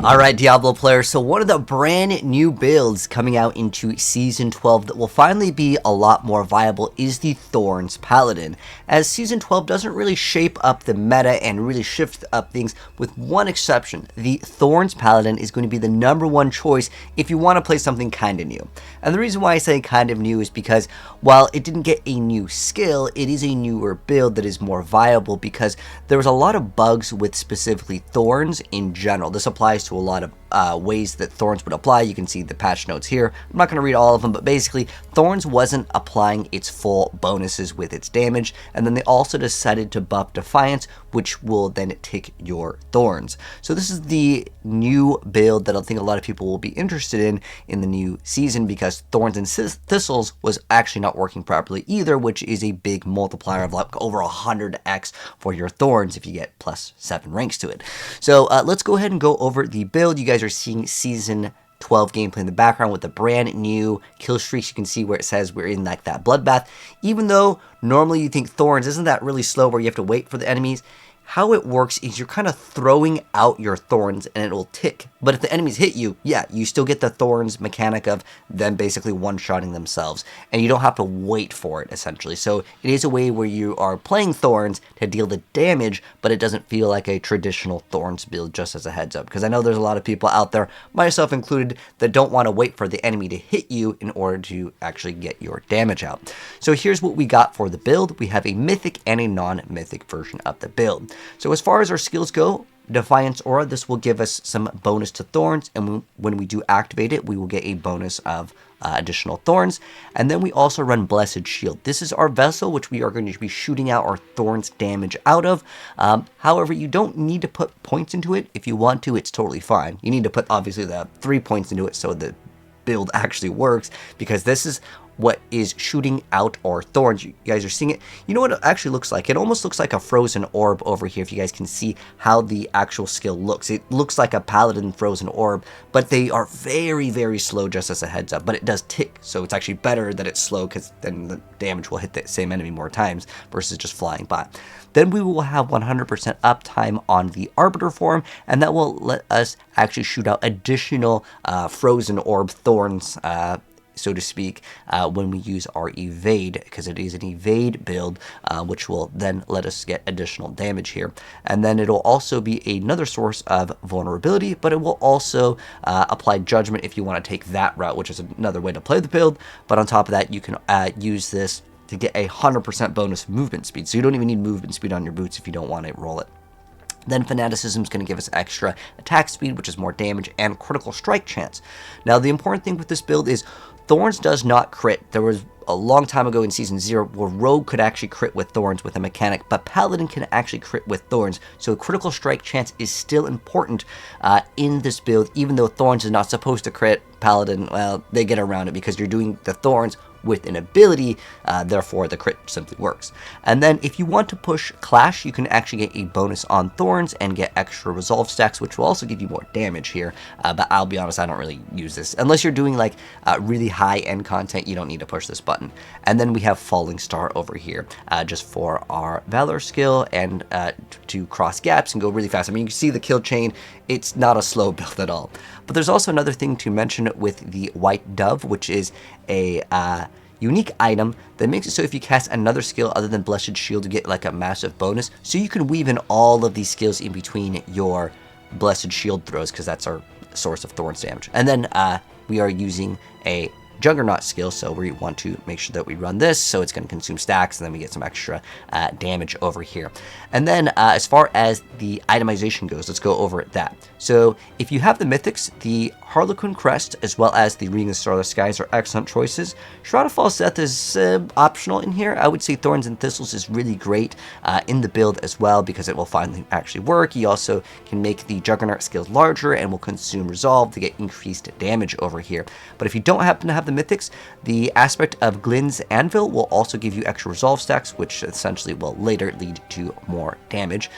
Alright, Diablo players, so one of the brand new builds coming out into Season 12 that will finally be a lot more viable is the Thorns Paladin, as Season 12 doesn't really shape up the meta and really shift up things, with one exception. The Thorns Paladin is going to be the #1 choice if you want to play something kind of new. And the reason why I say kind of new is because while it didn't get a new skill, it is a newer build that is more viable because there was a lot of bugs with specifically Thorns in general. This applies to a lot of ways that Thorns would apply. You can see the patch notes here. I'm not going to read all of them, but basically Thorns wasn't applying its full bonuses with its damage, and then they also decided to buff Defiance, which will then tick your Thorns. So this is the new build that I think a lot of people will be interested in the new season, because Thorns and Thistles was actually not working properly either, which is a big multiplier of like over 100x for your Thorns if you get +7 ranks to it. So let's go ahead and go over the build. You guys are seeing Season 12 gameplay in the background with the brand new kill streaks. You can see where it says we're in like that bloodbath. Even though normally you think Thorns isn't that really slow where you have to wait for the enemies, how it works is you're kind of throwing out your Thorns and it will tick. But if the enemies hit you, yeah, you still get the Thorns mechanic of them basically one-shotting themselves. And you don't have to wait for it, essentially. So it is a way where you are playing Thorns to deal the damage, but it doesn't feel like a traditional Thorns build, just as a heads up. Because I know there's a lot of people out there, myself included, that don't want to wait for the enemy to hit you in order to actually get your damage out. So here's what we got for the build. We have a Mythic and a non-Mythic version of the build. So as far as our skills go, Defiance Aura, this will give us some bonus to Thorns, and when we do activate it, we will get a bonus of additional Thorns. And then we also run Blessed Shield. This is our vessel, which we are going to be shooting out our Thorns damage out of. However, you don't need to put points into it. If you want to, it's totally fine. You need to put, obviously, the 3 points into it so the build actually works, because this is what is shooting out our Thorns. You guys are seeing it. You know what it actually looks like? It almost looks like a frozen orb over here, if you guys can see how the actual skill looks. It looks like a Paladin frozen orb, but they are very, very slow, just as a heads up. But it does tick, so it's actually better that it's slow, because then the damage will hit the same enemy more times versus just flying by. Then we will have 100% uptime on the Arbiter form, and that will let us actually shoot out additional frozen orb Thorns, so to speak, when we use our evade, because it is an evade build, which will then let us get additional damage here. And then it'll also be another source of vulnerability, but it will also apply judgment if you want to take that route, which is another way to play the build. But on top of that, you can use this to get a 100% bonus movement speed, so you don't even need movement speed on your boots if you don't want to roll it. Then Fanaticism is going to give us extra attack speed, which is more damage, and critical strike chance. Now, the important thing with this build is Thorns does not crit. There was a long time ago in Season 0 where Rogue could actually crit with Thorns with a mechanic, but Paladin can actually crit with Thorns, so critical strike chance is still important in this build. Even though Thorns is not supposed to crit, Paladin, well, they get around it because you're doing the Thorns with an ability, therefore the crit simply works. And then if you want to push Clash, you can actually get a bonus on Thorns and get extra resolve stacks, which will also give you more damage here, but I'll be honest, I don't really use this. Unless you're doing like really high-end content, you don't need to push this button. And then we have Falling Star over here, just for our Valor skill and to cross gaps and go really fast. I mean, you can see the kill chain, it's not a slow build at all. But there's also another thing to mention with the White Dove, which is a unique item that makes it so if you cast another skill other than Blessed Shield, you get like a massive bonus. So you can weave in all of these skills in between your Blessed Shield throws, because that's our source of Thorns damage. And then we are using a Juggernaut skill, so we want to make sure that we run this, so it's going to consume stacks, and then we get some extra damage over here. And then as far as the itemization goes, let's go over that. So if you have the Mythics, the Harlequin Crest as well as the Ring of Starless Skies are excellent choices. Shroud of False Death is optional in here. I would say Thorns and Thistles is really great in the build as well, because it will finally actually work. You also can make the Juggernaut skills larger and will consume Resolve to get increased damage over here. But if you don't happen to have the Mythics, the aspect of Glin's Anvil will also give you extra resolve stacks, which essentially will later lead to more damage.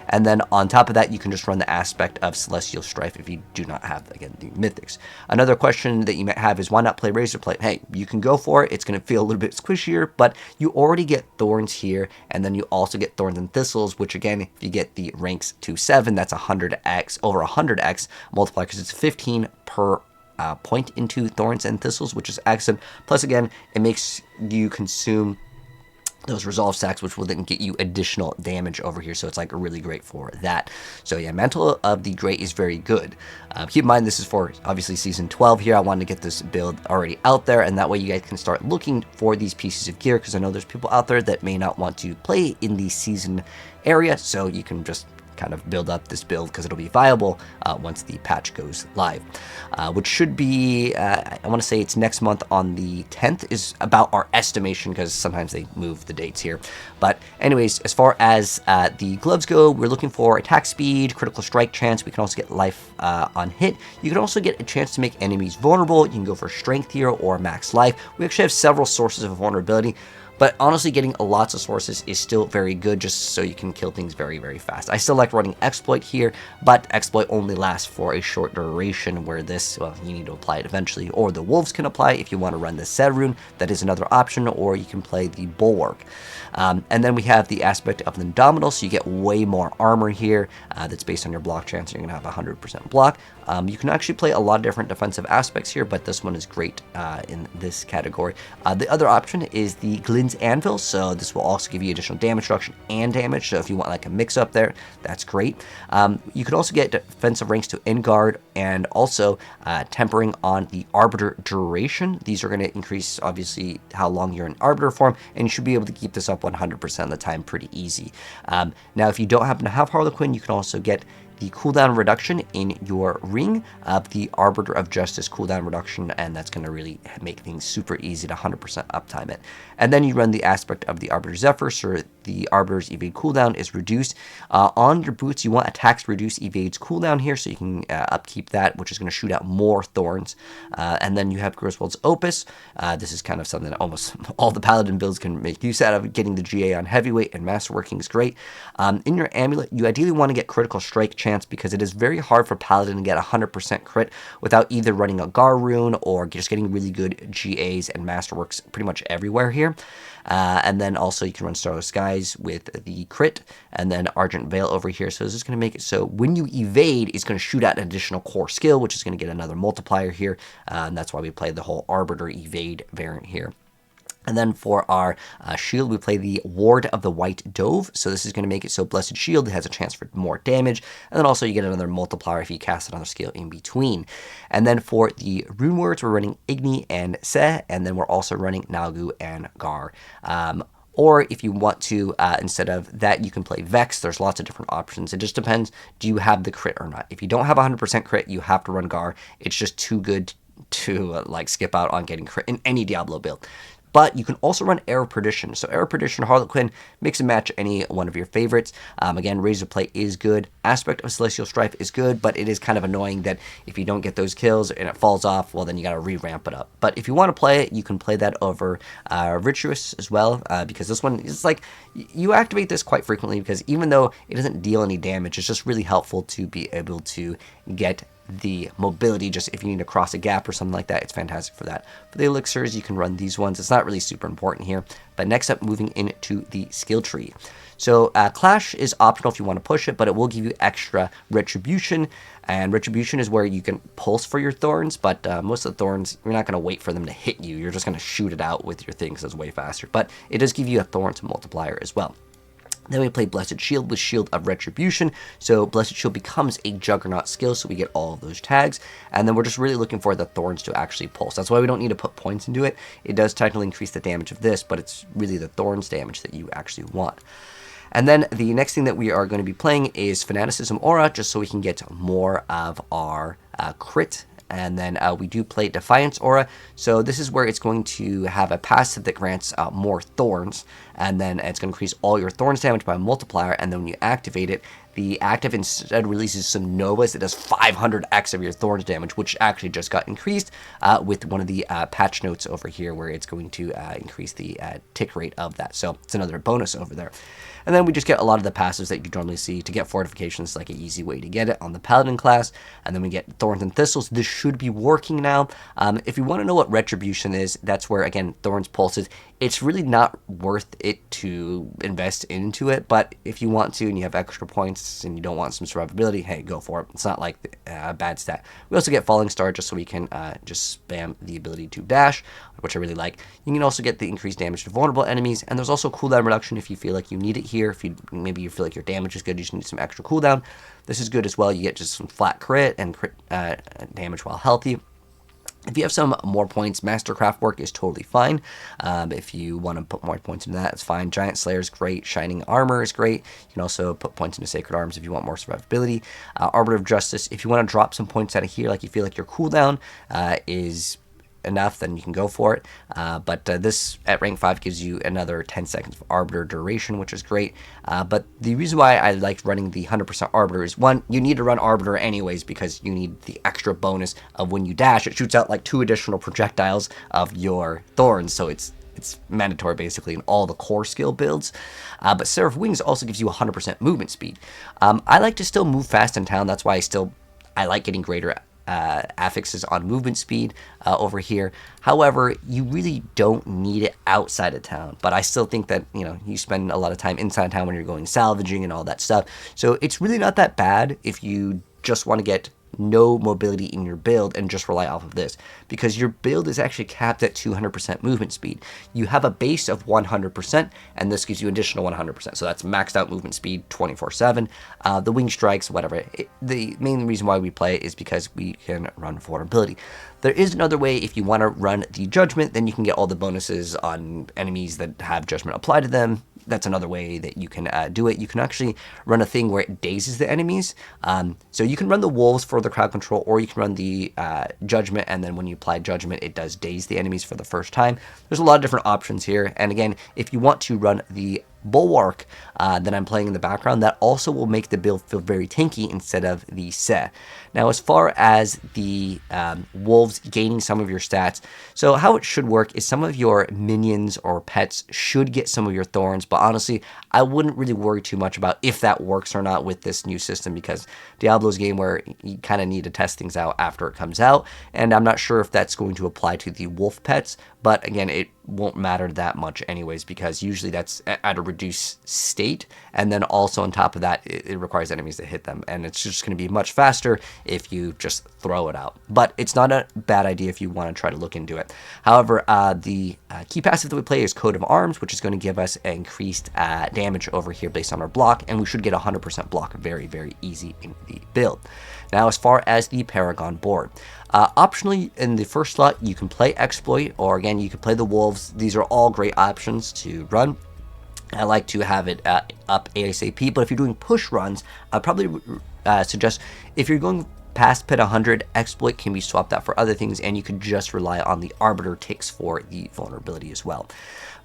And then on top of that, you can just run the aspect of Celestial Strife if you do not have, again, the Mythics. Another question that you might have is, why not play Razorblade? Hey, you can go for it. It's going to feel a little bit squishier, but you already get Thorns here, and then you also get Thorns and Thistles, which again, if you get the ranks to 7, that's 100x, over 100x multiplier, because it's 15 per point into Thorns and Thistles, which is excellent. Plus, again, it makes you consume those resolve stacks, which will then get you additional damage over here, so it's like really great for that. So yeah, Mantle of the Great is very good. Keep in mind, this is for obviously season 12 here. I wanted to get this build already out there, and that way you guys can start looking for these pieces of gear, because I know there's people out there that may not want to play in the season area, so you can just kind of build up this build because it'll be viable once the patch goes live, which should be, I want to say it's next month on the 10th is about our estimation, because sometimes they move the dates here. But anyways, as far as the gloves go, we're looking for attack speed, critical strike chance. We can also get life on hit. You can also get a chance to make enemies vulnerable. You can go for strength here or max life. We actually have several sources of vulnerability. But honestly, getting lots of sources is still very good, just so you can kill things very, very fast. I still like running Exploit here, but Exploit only lasts for a short duration, where this, well, you need to apply it eventually. Or the Wolves can apply if you want to run the Set Rune. That is another option, or you can play the Bulwark. And then we have the aspect of the Indomitable, so you get way more armor here. That's based on your block chance. You're going to have 100% block. You can actually play a lot of different defensive aspects here, but this one is great in this category. The other option is the Glin's Anvil, so this will also give you additional damage reduction and damage, so if you want like a mix up there, that's great. You can also get defensive ranks to Enguard, and also tempering on the Arbiter duration. These are going to increase, obviously, how long you're in Arbiter form, and you should be able to keep this up 100% of the time pretty easy. Now, if you don't happen to have Harlequin, you can also get the cooldown reduction in your ring of the Arbiter of Justice cooldown reduction, and that's going to really make things super easy to 100% uptime it. And then you run the aspect of the Arbiter Zephyr, so the Arbiter's evade cooldown is reduced. On your boots, you want attacks reduce evade's cooldown here, so you can upkeep that, which is going to shoot out more Thorns. And then you have Griswold's Opus. This is kind of something that almost all the Paladin builds can make use out of. Getting the GA on Heavyweight and Masterworking is great. In your Amulet, you ideally want to get critical strike chance, because it is very hard for Paladin to get 100% crit without either running a Gar rune or just getting really good GAs and Masterworks pretty much everywhere here. And then also you can run Starless Skies with the crit, and then Argent Veil over here. So this is going to make it so when you evade, it's going to shoot out an additional core skill, which is going to get another multiplier here. And that's why we play the whole Arbiter evade variant here. And then for our shield, we play the Ward of the White Dove. So this is going to make it so Blessed Shield has a chance for more damage. And then also you get another multiplier if you cast another skill in between. And then for the rune words, we're running Igni and Se. And then we're also running Nalgu and Gar. Or if you want to, instead of that, you can play Vex. There's lots of different options. It just depends, do you have the crit or not? If you don't have 100% crit, you have to run Gar. It's just too good to like skip out on getting crit in any Diablo build. But you can also run Air of Perdition. So Air of Perdition, Harlequin, mix and match any one of your favorites. Again, Razor Plate is good. Aspect of Celestial Strife is good, but it is kind of annoying that if you don't get those kills and it falls off, well, then you got to re-ramp it up. But if you want to play it, you can play that over Virtuous as well, because this one is like, you activate this quite frequently, because even though it doesn't deal any damage, it's just really helpful to be able to get the mobility, just if you need to cross a gap or something like that. It's fantastic for that. For the elixirs, you can run these ones. It's not really super important here. But next up, moving into the skill tree. So Clash is optional if you want to push it, but it will give you extra Retribution. And Retribution is where you can pulse for your Thorns, but most of the Thorns, you're not going to wait for them to hit you. You're just going to shoot it out with your thing, because it's way faster. But it does give you a Thorns multiplier as well. Then we play Blessed Shield with Shield of Retribution. So Blessed Shield becomes a Juggernaut skill, so we get all of those tags. And then we're just really looking for the Thorns to actually pulse. That's why we don't need to put points into it. It does technically increase the damage of this, but it's really the Thorns damage that you actually want. And then the next thing that we are going to be playing is Fanaticism Aura, just so we can get more of our crit. And then we do play Defiance Aura. So this is where it's going to have a passive that grants more Thorns. And then it's going to increase all your Thorns damage by a multiplier. And then when you activate it, the active instead releases some Novas that does 500x of your Thorns damage, which actually just got increased with one of the patch notes over here, where it's going to increase the tick rate of that. So it's another bonus over there. And then we just get a lot of the passives that you normally see. To get fortifications, like an easy way to get it on the Paladin class. And then we get Thorns and Thistles. This should be working now. If you want to know what Retribution is, that's where, again, Thorns pulses. It's really not worth it to invest into it, but if you want to and you have extra points and you don't want some survivability, hey, go for it. It's not like a bad stat. We also get Falling Star just so we can just spam the ability to dash, which I really like. You can also get the increased damage to vulnerable enemies, and there's also cooldown reduction if you feel like you need it here. If maybe you feel like your damage is good, you just need some extra cooldown. This is good as well. You get just some flat crit and crit damage while healthy. If you have some more points, Mastercraft work is totally fine. If you want to put more points into that, it's fine. Giant Slayer is great. Shining Armor is great. You can also put points into Sacred Arms if you want more survivability. Arbiter of Justice, if you want to drop some points out of here, like you feel like your cooldown is enough, then you can go for it. But this at rank 5 gives you another 10 seconds of Arbiter duration, which is great. But the reason why I liked running the 100% Arbiter is, one, you need to run Arbiter anyways because you need the extra bonus of when you dash, it shoots out like 2 additional projectiles of your Thorns, so it's mandatory basically in all the core skill builds. But Seraph Wings also gives you 100% movement speed. I like to still move fast in town. That's why I like getting greater affixes on movement speed over here. However, you really don't need it outside of town, but I still think that, you know, you spend a lot of time inside town when you're going salvaging and all that stuff, so it's really not that bad if you just want to get no mobility in your build and just rely off of this, because your build is actually capped at 200% movement speed. You have a base of 100%, and this gives you additional 100%, so that's maxed out movement speed 24/7. The wing strikes, whatever. The main reason why we play it is because we can run vulnerability. There is another way. If you want to run the Judgment, then you can get all the bonuses on enemies that have Judgment applied to them. That's another way that you can do it. You can actually run a thing where it dazes the enemies. So you can run the Wolves for the crowd control, or you can run the Judgment, and then when you apply Judgment, it does daze the enemies for the first time. There's a lot of different options here. And again, if you want to run the Bulwark that I'm playing in the background, that also will make the build feel very tanky instead of the Se. Now, as far as the Wolves gaining some of your stats, so how it should work is some of your minions or pets should get some of your Thorns, but honestly, I wouldn't really worry too much about if that works or not with this new system, because Diablo's a game where you kind of need to test things out after it comes out, and I'm not sure if that's going to apply to the wolf pets, but again, it won't matter that much anyways, because usually that's at a reduced state, and then also on top of that, it requires enemies to hit them, and it's just going to be much faster if you just throw it out. But it's not a bad idea if you want to try to look into it. However, the key passive that we play is Coat of Arms, which is going to give us increased damage over here based on our block, and we should get 100% block very, very easy in the build. Now, as far as the Paragon board, optionally in the first slot, you can play Exploit, or again, you can play the Wolves. These are all great options to run. I like to have it up ASAP, but if you're doing push runs, I'd probably suggest, if you're going past pit 100, Exploit can be swapped out for other things, and you could just rely on the Arbiter ticks for the vulnerability as well.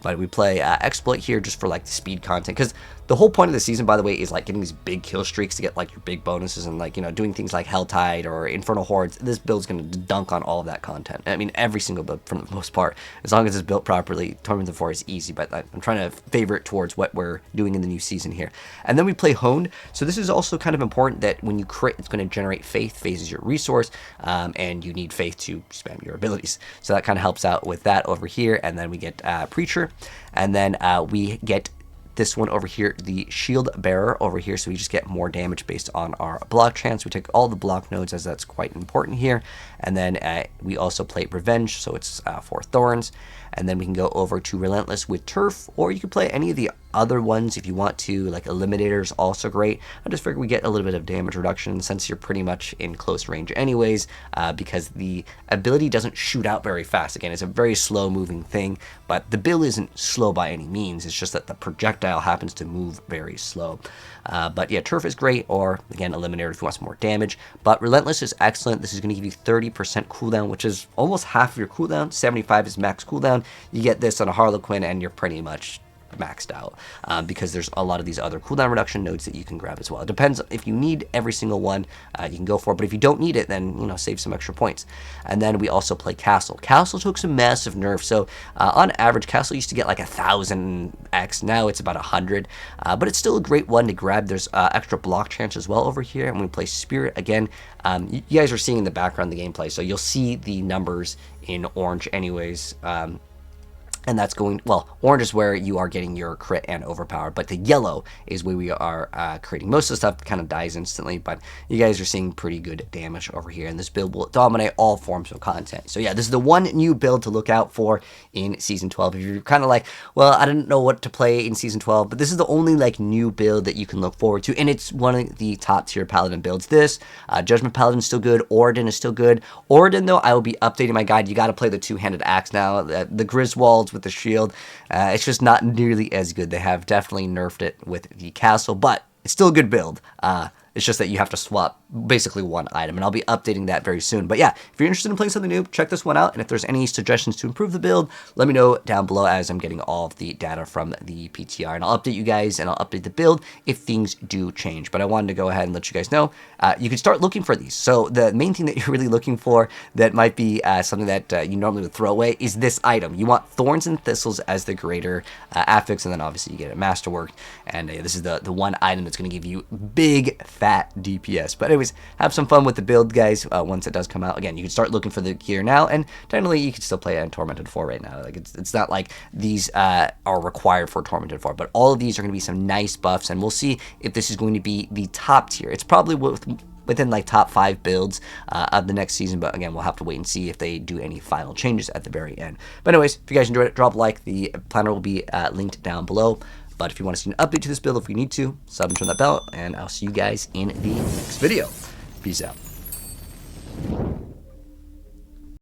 But we play Exploit here just for like the speed content, because the whole point of the season, by the way, is like getting these big kill streaks to get like your big bonuses, and like, you know, doing things like Helltide or Infernal Hordes. This build's going to dunk on all of that content. I mean, every single build for the most part, as long as it's built properly. Torment of 4 is easy, but I'm trying to favor it towards what we're doing in the new season here. And then we play Honed. So this is also kind of important that when you crit, it's going to generate Faith. Faith is your resource, and you need Faith to spam your abilities. So that kind of helps out with that over here. And then we get Preacher, and then we get this one over here, the Shield Bearer over here, so we just get more damage based on our block chance. We take all the block nodes, as that's quite important here. And then we also play Revenge, so it's for Thorns. And then we can go over to Relentless with Turf, or you can play any of the other ones if you want to, like Eliminator's also great. I just figure we get a little bit of damage reduction since you're pretty much in close range anyways, because the ability doesn't shoot out very fast. Again, it's a very slow moving thing, but the build isn't slow by any means. It's just that the projectile happens to move very slow. But yeah, Turf is great, or again, Eliminator if you want some more damage. But Relentless is excellent. This is going to give you 30% cooldown, which is almost half of your cooldown. 75 is max cooldown. You get this on a Harlequin, and you're pretty much maxed out, because there's a lot of these other cooldown reduction nodes that you can grab as well. It depends if you need every single one, you can go for it, but if you don't need it, then, you know, save some extra points. And then we also play Castle. Castle took some massive nerfs, so on average, Castle used to get like 1,000x, now it's about 100, but it's still a great one to grab. There's extra block chance as well over here, and we play Spirit again. You guys are seeing in the background the gameplay, so you'll see the numbers in orange anyways. And that's going, well, orange is where you are getting your crit and overpower, but the yellow is where we are creating most of the stuff. Kind of dies instantly, but you guys are seeing pretty good damage over here, and this build will dominate all forms of content. So yeah, this is the one new build to look out for in Season 12. If you're kind of like, well, I didn't know what to play in Season 12, but this is the only like new build that you can look forward to, and it's one of the top tier Paladin builds. This, Judgment Paladin is still good, Origin is still good. Origin, though, I will be updating my guide. You got to play the two-handed axe now. The Griswolds with the shield, it's just not nearly as good. They have definitely nerfed it with the castle, but it's still a good build. It's just that you have to swap basically one item, and I'll be updating that very soon. But yeah, if you're interested in playing something new, check this one out, and if there's any suggestions to improve the build, let me know down below as I'm getting all of the data from the PTR, and I'll update you guys, and I'll update the build if things do change. But I wanted to go ahead and let you guys know, you can start looking for these. So the main thing that you're really looking for that might be something that you normally would throw away is this item. You want Thorns and Thistles as the greater affix, and then obviously you get a Masterwork, and this is the one item that's going to give you big, fat DPS. But anyways, have some fun with the build, guys, once it does come out. Again, you can start looking for the gear now, and technically you can still play on Tormented 4 right now. Like it's not like these are required for Tormented 4, but all of these are going to be some nice buffs, and we'll see if this is going to be the top tier. It's probably within like top 5 builds of the next season, but again, we'll have to wait and see if they do any final changes at the very end. But anyways, if you guys enjoyed it, drop a like. The planner will be linked down below. But if you want to see an update to this build, if we need to, sub and turn that bell, and I'll see you guys in the next video. Peace out.